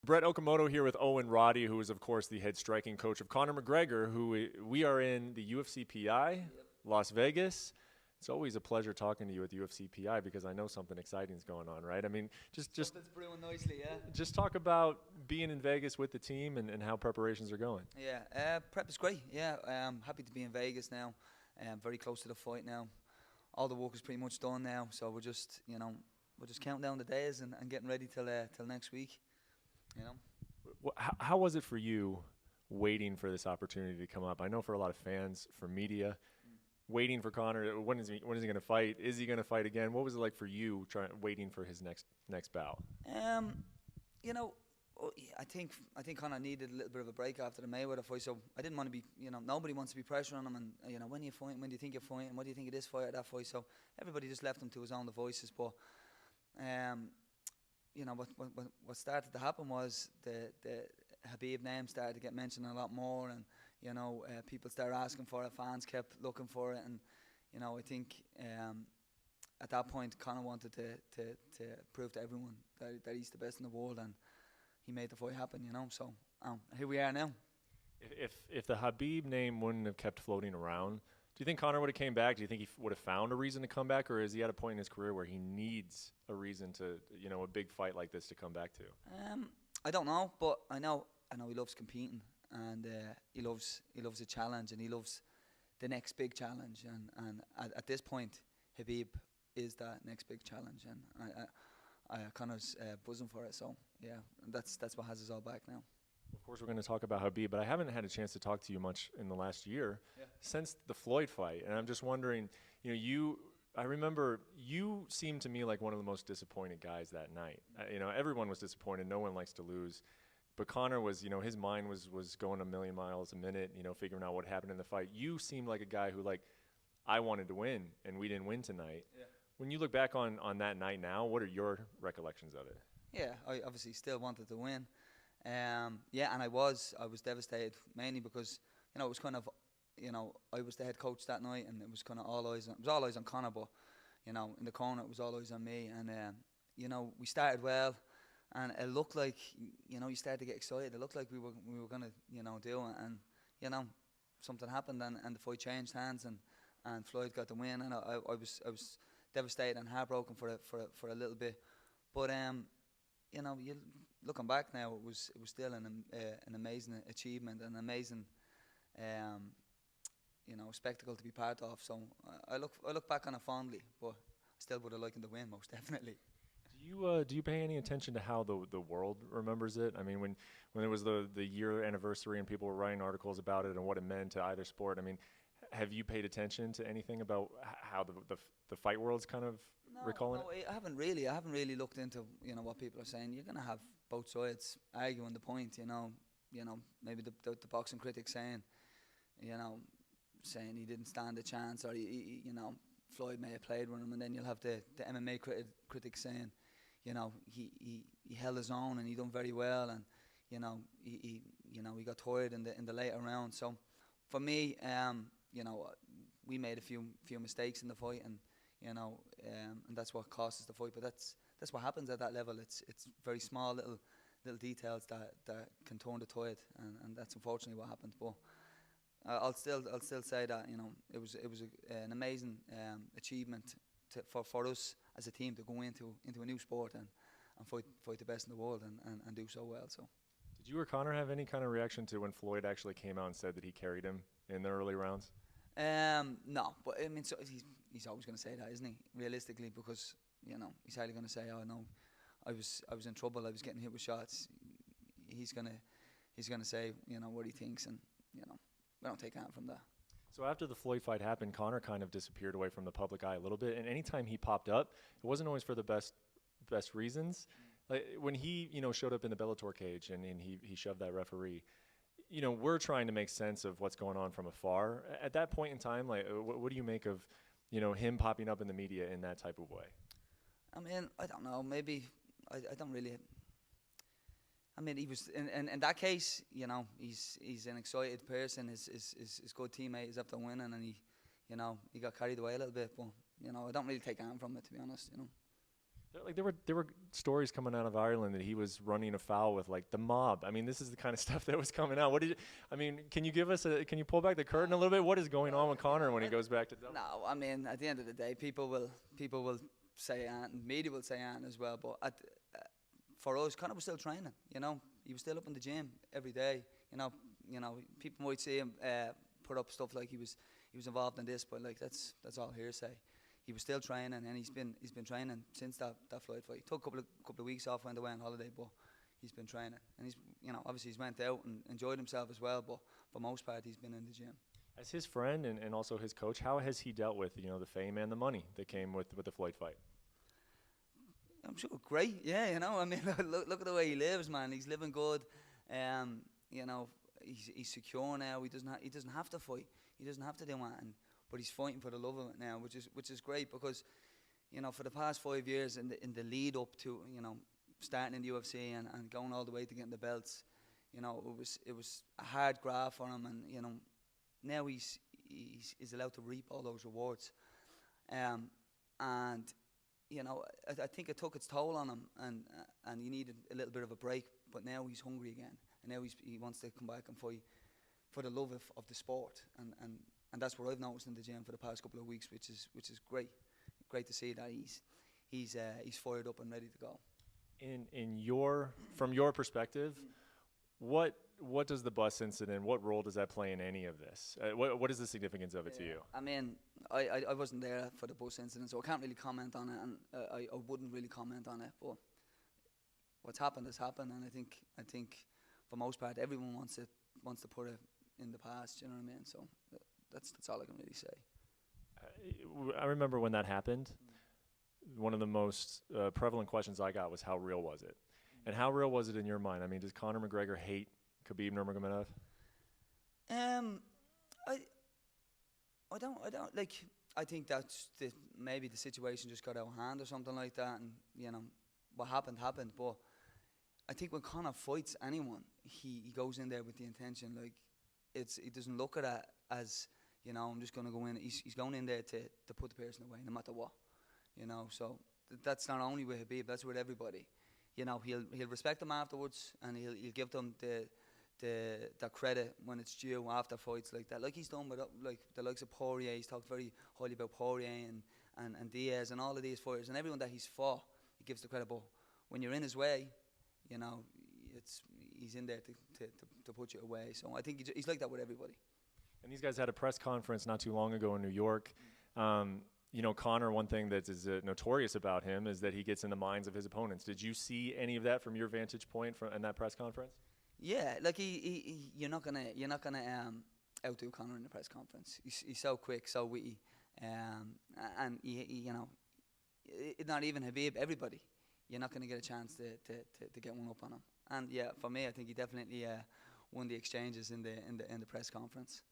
Brett Okamoto here with Owen Roddy, who is, of course, the head striking coach of Conor McGregor, who we are in the UFC PI, Las Vegas. It's always a pleasure talking to you at the UFC PI because I know something exciting is going on, right? I mean, just Something's brewing nicely, yeah. just talk about being in Vegas with the team and how preparations are going. Yeah, prep is great. Yeah, I'm happy to be in Vegas now. Very close to the fight now. All the work is pretty much done now, so we're just counting down the days and getting ready till next week. How was it for you waiting for this opportunity to come up? I know for a lot of fans, for media, waiting for Conor, when is he going to fight? Is he going to fight again? What was it like for you waiting for his next bout? I think Conor needed a little bit of a break after the Mayweather fight, so I didn't want to be, nobody wants to be pressuring him, and when are you fighting, when do you think you're fighting, what do you think of this fight or that fight, so everybody just left him to his own devices, but what started to happen was the Khabib name started to get mentioned a lot more, and people started asking for it, fans kept looking for it, and I think at that point Conor wanted to prove to everyone that he's the best in the world, and he made the fight happen, so here we are now. If the Khabib name wouldn't have kept floating around, do you think Conor would have came back? Do you think he would have found a reason to come back, or is he at a point in his career where he needs a reason to, a big fight like this to come back to? I don't know, but I know he loves competing, and he loves a challenge, and he loves the next big challenge, and at this point, Khabib is that next big challenge, and Conor's buzzing for it. So yeah, that's what has us all back now. Of course, we're going to talk about Khabib, but I haven't had a chance to talk to you much in the last year since the Floyd fight. And I'm just wondering, I remember you seemed to me like one of the most disappointed guys that night. Everyone was disappointed. No one likes to lose. But Conor was, his mind was going a million miles a minute, figuring out what happened in the fight. You seemed like a guy who, I wanted to win, and we didn't win tonight. Yeah. When you look back on that night now, what are your recollections of it? Yeah, I obviously still wanted to win. And I was devastated, mainly because it was kind of, I was the head coach that night, and it was kind of all eyes on Conor, but in the corner it was all eyes on me, and we started well, and it looked like you started to get excited. It looked like we were gonna do it, and something happened, and the fight changed hands, and Floyd got the win, and I was devastated and heartbroken for a little bit, but you looking back now, it was still an amazing achievement, an amazing spectacle to be part of. So I look back on it fondly, but I still would have liked to win, most definitely. Do you pay any attention to how the world remembers it? I mean, when it was the year anniversary and people were writing articles about it and what it meant to either sport, I mean, have you paid attention to anything about how the fight world's kind of recalling it? No, I haven't really looked into what people are saying. You're gonna have both sides arguing the point. Maybe the boxing critics saying he didn't stand a chance, or Floyd may have played with him, and then you'll have the MMA critics saying he held his own and he done very well, and he got tired in the later round. So for me, we made a few mistakes in the fight, and and that's what cost us the fight. But that's what happens at that level. It's very small little details that can turn the tide, and that's unfortunately what happened. But I'll still say that it was an amazing achievement for us as a team to go into a new sport and fight the best in the world and do so well. So. Did you or Conor have any kind of reaction to when Floyd actually came out and said that he carried him in the early rounds? No, but I mean, so he's always going to say that, isn't he? Realistically, because he's hardly going to say, "Oh no, I was in trouble. I was getting hit with shots." He's gonna say, what he thinks, and we don't take on from that. So after the Floyd fight happened, Conor kind of disappeared away from the public eye a little bit, and anytime he popped up, it wasn't always for the best reasons. Like when he showed up in the Bellator cage and he shoved that referee. We're trying to make sense of what's going on from afar. At that point in time, what do you make of, him popping up in the media in that type of way? I mean, I don't know. Maybe I don't really. I mean, he was in that case. He's an excited person. His good teammate is after winning, and he got carried away a little bit. But I don't really take on from it, to be honest. Like there were stories coming out of Ireland that he was running afoul with like the mob. I mean, this is the kind of stuff that was coming out. Can you pull back the curtain a little bit? What is going on with Conor when he goes back to Dublin? No, I mean, at the end of the day, people will say and media will say and as well. But for us, Conor was still training. You know, he was still up in the gym every day. You know, people might see him put up stuff like he was involved in this, but like that's all hearsay. He was still training, and he's been training since that Floyd fight. He took a couple of weeks off, went away on holiday, but he's been training. And obviously he's went out and enjoyed himself as well, but for most part he's been in the gym. As his friend and also his coach, how has he dealt with the fame and the money that came with the Floyd fight? I'm sure great. Yeah, I mean, look at the way he lives, man. He's living good. He's secure now. He doesn't have to fight. He doesn't have to do anything. But he's fighting for the love of it now, which is great because, for the past 5 years in the lead up to, starting in the UFC and going all the way to getting the belts, it was a hard graft for him, and now he's allowed to reap all those rewards, and I think it took its toll on him, and he needed a little bit of a break, but now he's hungry again, and now he wants to come back and fight for the love of the sport, and that's what I've noticed in the gym for the past couple of weeks, which is great to see that he's fired up and ready to go. From your perspective, what does the bus incident? What role does that play in any of this? What is the significance of it to you? I mean, I wasn't there for the bus incident, so I can't really comment on it, and I wouldn't really comment on it. But what's happened has happened, and I think for most part everyone wants to put it in the past. You know what I mean? So that's all I can really say. I remember when that happened. One of the most prevalent questions I got was, how real was it? And how real was it in your mind? I mean, does Conor McGregor hate Khabib Nurmagomedov? I don't like. I think that's maybe the situation just got out of hand or something like that, and what happened. But I think when Conor fights anyone, he goes in there with the intention, like he doesn't look at it as I'm just going to go in. He's going in there to put the person away, no matter what. So that's not only with Khabib, that's with everybody. He'll respect them afterwards, and he'll give them the credit when it's due after fights like that. Like he's done with like the likes of Poirier. He's talked very highly about Poirier and Diaz and all of these fighters and everyone that he's fought. He gives the credit, but when you're in his way, he's in there to put you away. So I think he's like that with everybody. And these guys had a press conference not too long ago in New York. Conor, one thing that is notorious about him is that he gets in the minds of his opponents. Did you see any of that from your vantage point in that press conference? Yeah, like you're not gonna outdo Conor in the press conference. He's so quick, so witty, and not even Khabib. Everybody, you're not gonna get a chance to get one up on him. And yeah, for me, I think he definitely won the exchanges in the press conference.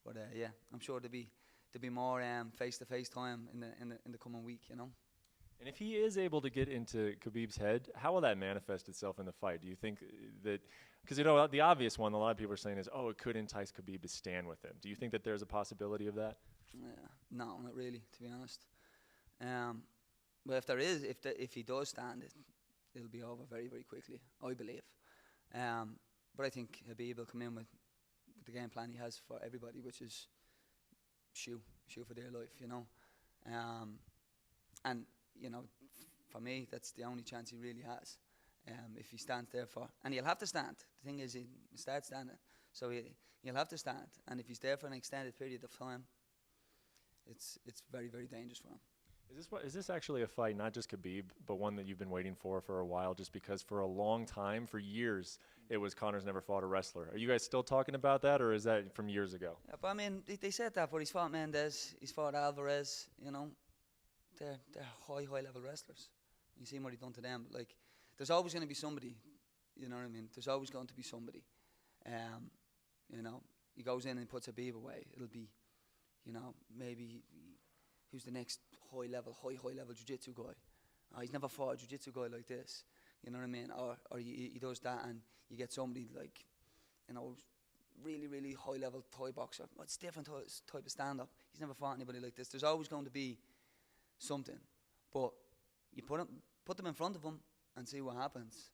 But yeah, I'm sure there'll be more face-to-face time in the coming week, And if he is able to get into Khabib's head, how will that manifest itself in the fight? Do you think that, because the obvious one, a lot of people are saying is, it could entice Khabib to stand with him. Do you think that there's a possibility of that? No, not really, to be honest. But if there is, if he does stand, it'll be over very, very quickly, I believe. But I think Khabib will come in with the game plan he has for everybody, which is shoot for their life, and for me, that's the only chance he really has. If he stands there and he'll have to stand. The thing is, he starts standing, so he'll have to stand. And if he's there for an extended period of time, it's very, very dangerous for him. Is this actually a fight, not just Khabib, but one that you've been waiting for a while? Just because for a long time, for years, it was Conor's never fought a wrestler. Are you guys still talking about that, or is that from years ago? Yeah, but I mean, they said that, but he's fought Mendez, he's fought Alvarez. They're high level wrestlers. You see what he done to them. Like, there's always going to be somebody. You know what I mean? There's always going to be somebody. He goes in and puts Khabib away. It'll be, maybe who's the next high level jiu-jitsu guy. He's never fought a jiu-jitsu guy like this. You know what I mean? Or he does that and you get somebody like, really, really high level Thai boxer. It's different type of stand-up. He's never fought anybody like this. There's always going to be something. But you put him put them in front of them and see what happens.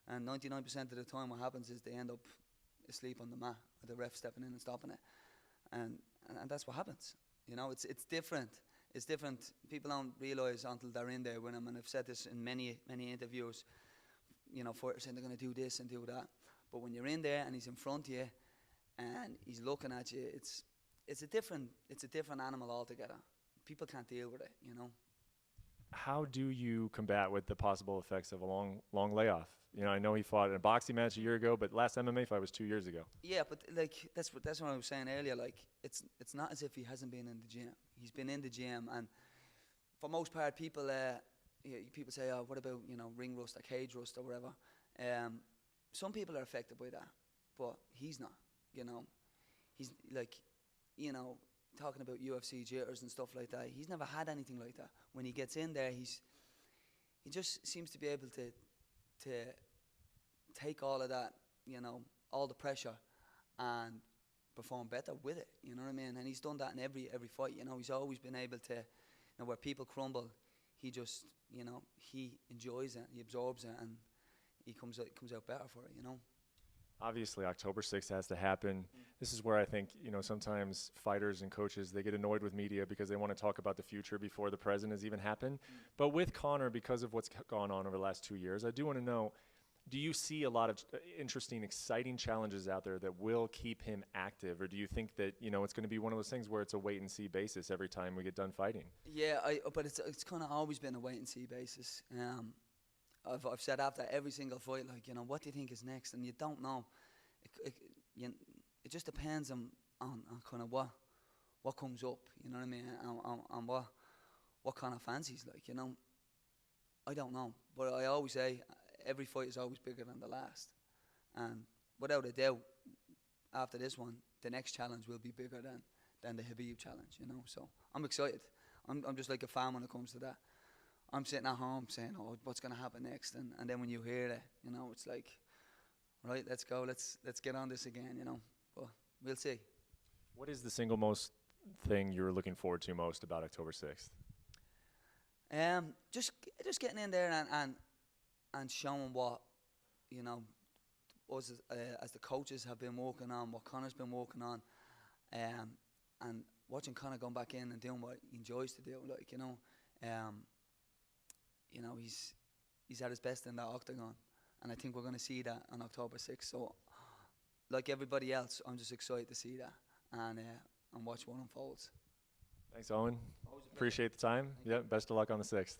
And 99% of the time what happens is they end up asleep on the mat, with the ref stepping in and stopping it. And that's what happens. You know, it's different. It's different. People don't realise until they're in there with him, and I've said this in many interviews, you know, fighters saying they're going to do this and do that. But when you're in there and he's in front of you and he's looking at you, it's a different animal altogether. People can't deal with it, you know. How do you combat with the possible effects of a long layoff? You know, I know he fought in a boxing match a year ago, but last MMA fight was 2 years ago. Yeah, but like that's what I was saying earlier. Like it's not as if he hasn't been in the gym. He's been in the gym, and for most part, people say, "Oh, what about, you know, ring rust or cage rust or whatever?" Some people are affected by that, but he's not. You know, he's like, you know, talking about UFC jitters and stuff like that. He's never had anything like that. When he gets in there, he just seems to be able to take all of that, you know, all the pressure, and perform better with it. You know what I mean? And he's done that in every fight. You know, he's always been able to, you know, where people crumble, he just, you know, he enjoys it, he absorbs it, and he comes out better for it. You know. Obviously, October 6th has to happen. This is where I think, you know, sometimes fighters and coaches, they get annoyed with media because they want to talk about the future before the present has even happened. But with Conor, because of what's gone on over the last 2 years, I do want to know, do you see a lot of interesting, exciting challenges out there that will keep him active? Or do you think that, you know, it's going to be one of those things where it's a wait-and-see basis every time we get done fighting? Yeah, but it's kind of always been a wait-and-see basis. I've said after every single fight, like, you know, what do you think is next? And you don't know. It just depends on kind of what comes up, you know what I mean, and what kind of fancies, like, you know. I don't know, but I always say every fight is always bigger than the last, and without a doubt, after this one, the next challenge will be bigger than the Khabib challenge, you know. So I'm excited. I'm just like a fan when it comes to that. I'm sitting at home saying, "Oh, what's going to happen next?" And then when you hear it, you know, it's like, right, let's go, let's get on this again, you know. But we'll see. What is the single most thing you're looking forward to most about October 6th? Just getting in there and showing what, you know, us as the coaches have been working on, what Conor's been working on, and watching Conor going back in and doing what he enjoys to do, like, you know. You know, he's at his best in that octagon, and I think we're going to see that on October 6th. So, like everybody else, I'm just excited to see that and watch what unfolds. Thanks, Owen. Appreciate the time. Yeah, best of luck on the 6th.